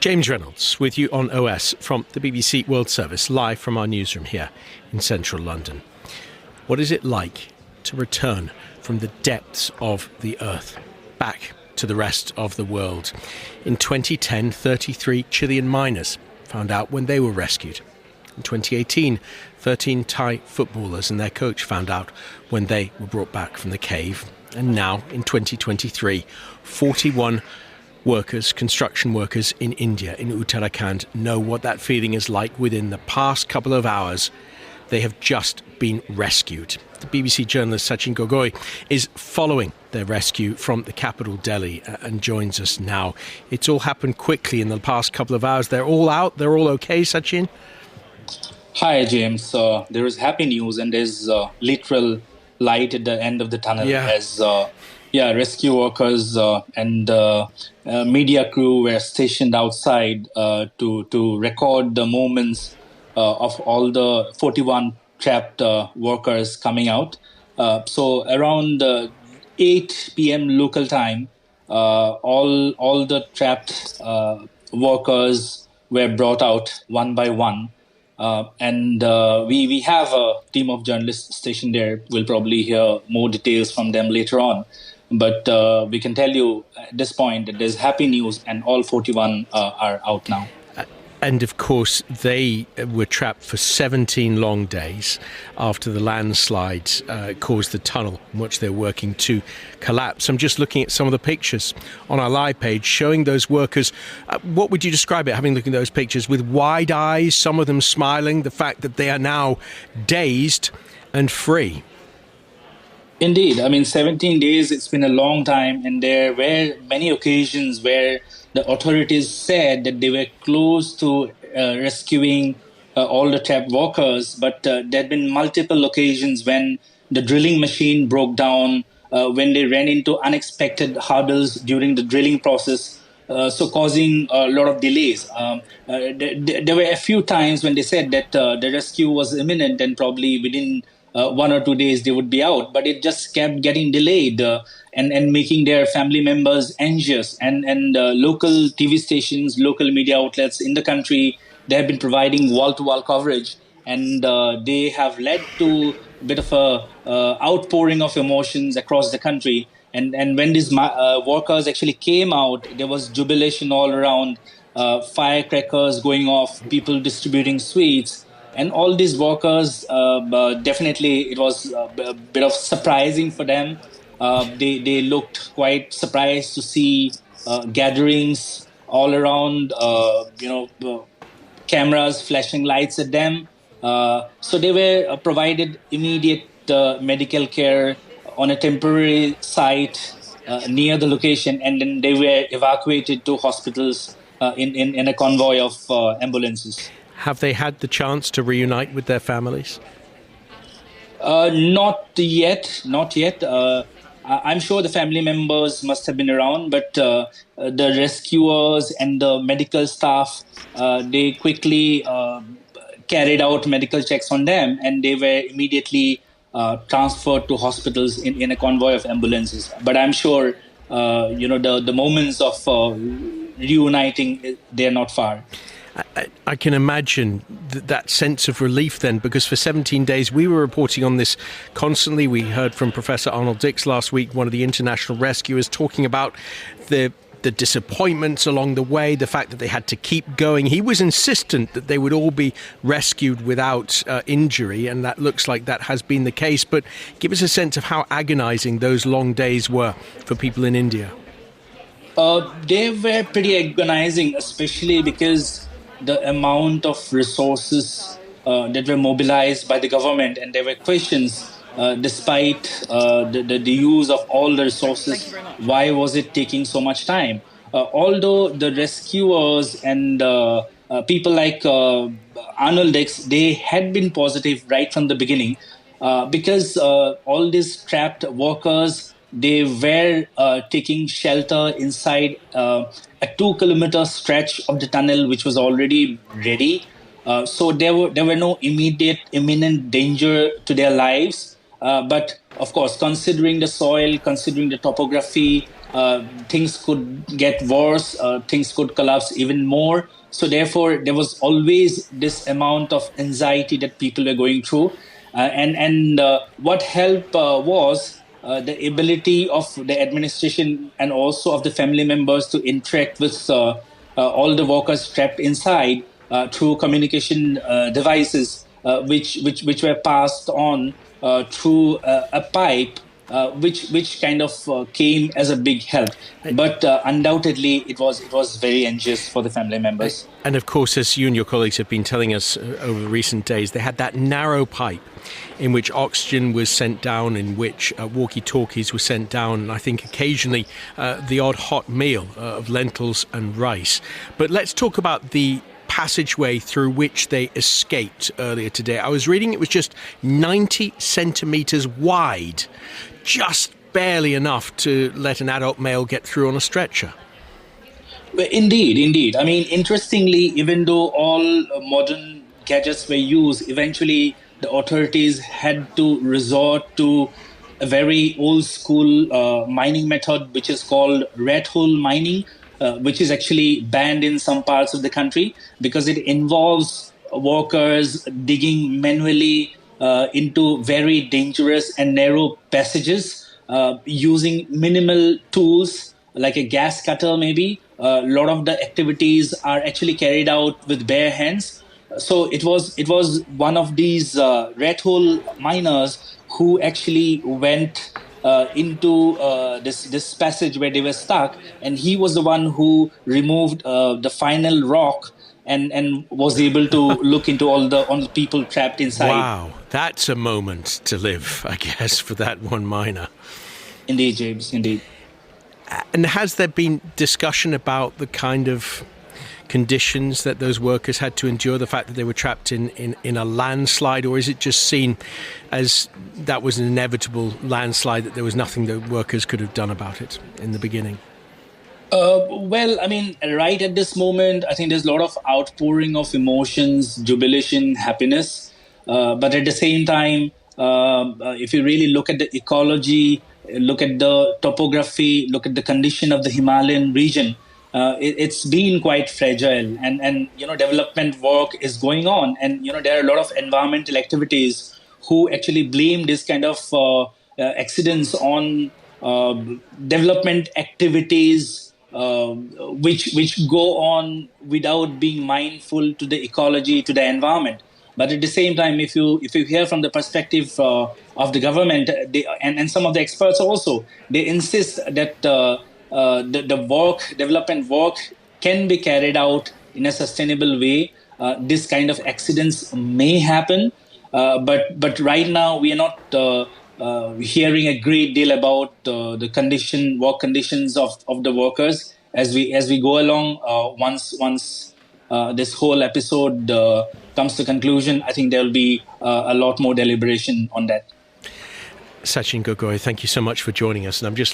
James Reynolds with you on OS from the BBC World Service, live from our newsroom here in central London. What is it like to return from the depths of the earth back to the rest of the world? In 2010, 33 Chilean miners found out when they were rescued. In 2018, 13 Thai footballers and their coach found out when they were brought back from the cave. And now, in 2023, 41 workers, construction workers in India, in Uttarakhand, know what that feeling is like. Within the past couple of hours, they have just been rescued. The BBC journalist Sachin Gogoi is following their rescue from the capital, Delhi, and joins us now. It's all happened quickly in the past couple of hours. They're all out. They're all okay, Sachin? Hi, James. There is happy news and there's literal light at the end of the tunnel as rescue workers and media crew were stationed outside to record the moments of all the 41 trapped workers coming out. So around 8 p.m. local time, all the trapped workers were brought out one by one. And we have a team of journalists stationed there. We'll probably hear more details from them later on. But we can tell you at this point that there's happy news and all 41 are out now. And of course, they were trapped for 17 long days after the landslide caused the tunnel in which they're working to collapse. I'm just looking at some of the pictures on our live page showing those workers. What would you describe it, having looked at those pictures, with wide eyes, some of them smiling, the fact that they are now dazed and free? Indeed. I mean, 17 days, it's been a long time. And there were many occasions where the authorities said that they were close to rescuing all the trapped workers. But there had been multiple occasions when the drilling machine broke down, when they ran into unexpected hurdles during the drilling process, so causing a lot of delays. There were a few times when they said that the rescue was imminent and probably within 1 or 2 days they would be out, but it just kept getting delayed and making their family members anxious. And local TV stations, local media outlets in the country, they have been providing wall-to-wall coverage, and they have led to a bit of a outpouring of emotions across the country. And when these workers actually came out, there was jubilation all around, firecrackers going off, people distributing sweets. And all these workers, definitely it was a bit of surprising for them. They looked quite surprised to see gatherings all around, cameras flashing lights at them. So they were provided immediate medical care on a temporary site near the location, and then they were evacuated to hospitals in a convoy of ambulances. Have they had the chance to reunite with their families? Not yet. I'm sure the family members must have been around, but the rescuers and the medical staff, they quickly carried out medical checks on them, and they were immediately transferred to hospitals in a convoy of ambulances. But I'm sure, the moments of reuniting, they're not far. I can imagine that sense of relief then, because for 17 days we were reporting on this constantly. We heard from Professor Arnold Dix last week, one of the international rescuers, talking about the disappointments along the way, the fact that they had to keep going. He was insistent that they would all be rescued without injury, and that looks like that has been the case. But give us a sense of how agonizing those long days were for people in India. They were pretty agonizing, especially because the amount of resources that were mobilized by the government, and there were questions despite the use of all the resources, why was it taking so much time? Although the rescuers and people like Arnold Dix, they had been positive right from the beginning because all these trapped workers, they were taking shelter inside a 2-kilometer stretch of the tunnel, which was already ready. So there were no imminent danger to their lives. But of course, considering the soil, considering the topography, things could get worse, things could collapse even more. So therefore, there was always this amount of anxiety that people were going through, and what helped was the ability of the administration and also of the family members to interact with all the workers trapped inside through communication devices, which were passed on through a pipe, which kind of came as a big help. But undoubtedly, it was very anxious for the family members. And of course, as you and your colleagues have been telling us over recent days, they had that narrow pipe in which oxygen was sent down, in which walkie-talkies were sent down, and I think occasionally the odd hot meal of lentils and rice. But let's talk about the passageway through which they escaped earlier today. I was reading it was just 90 centimetres wide, just barely enough to let an adult male get through on a stretcher. Well, indeed, indeed. I mean, interestingly, even though all modern gadgets were used, eventually the authorities had to resort to a very old school mining method, which is called rat hole mining, which is actually banned in some parts of the country because it involves workers digging manually into very dangerous and narrow passages using minimal tools like a gas cutter, maybe. A lot of the activities are actually carried out with bare hands. So it was one of these rat hole miners who actually went into this passage where they were stuck, and he was the one who removed the final rock and was able to look into all the people trapped inside. Wow, that's a moment to live, I guess, for that one miner. Indeed, James. Indeed. And has there been discussion about the kind of conditions that those workers had to endure, the fact that they were trapped in a landslide, or is it just seen as that was an inevitable landslide, that there was nothing the workers could have done about it in the beginning? Well, I mean, right at this moment, I think there's a lot of outpouring of emotions, jubilation, happiness. But at the same time, if you really look at the ecology, look at the topography, look at the condition of the Himalayan region, it's been quite fragile. And development work is going on, and there are a lot of environmental activities who actually blame this kind of accidents on uh, development activities which go on without being mindful to the ecology, to the environment. But at the same time, if you hear from the perspective of the government, and some of the experts also, they insist that the work, development work, can be carried out in a sustainable way. This kind of accidents may happen, but right now we are not hearing a great deal about the work conditions of the workers as we go along. Once this whole episode comes to conclusion, I think there will be a lot more deliberation on that. Sachin Gogoi, thank you so much for joining us. And I'm just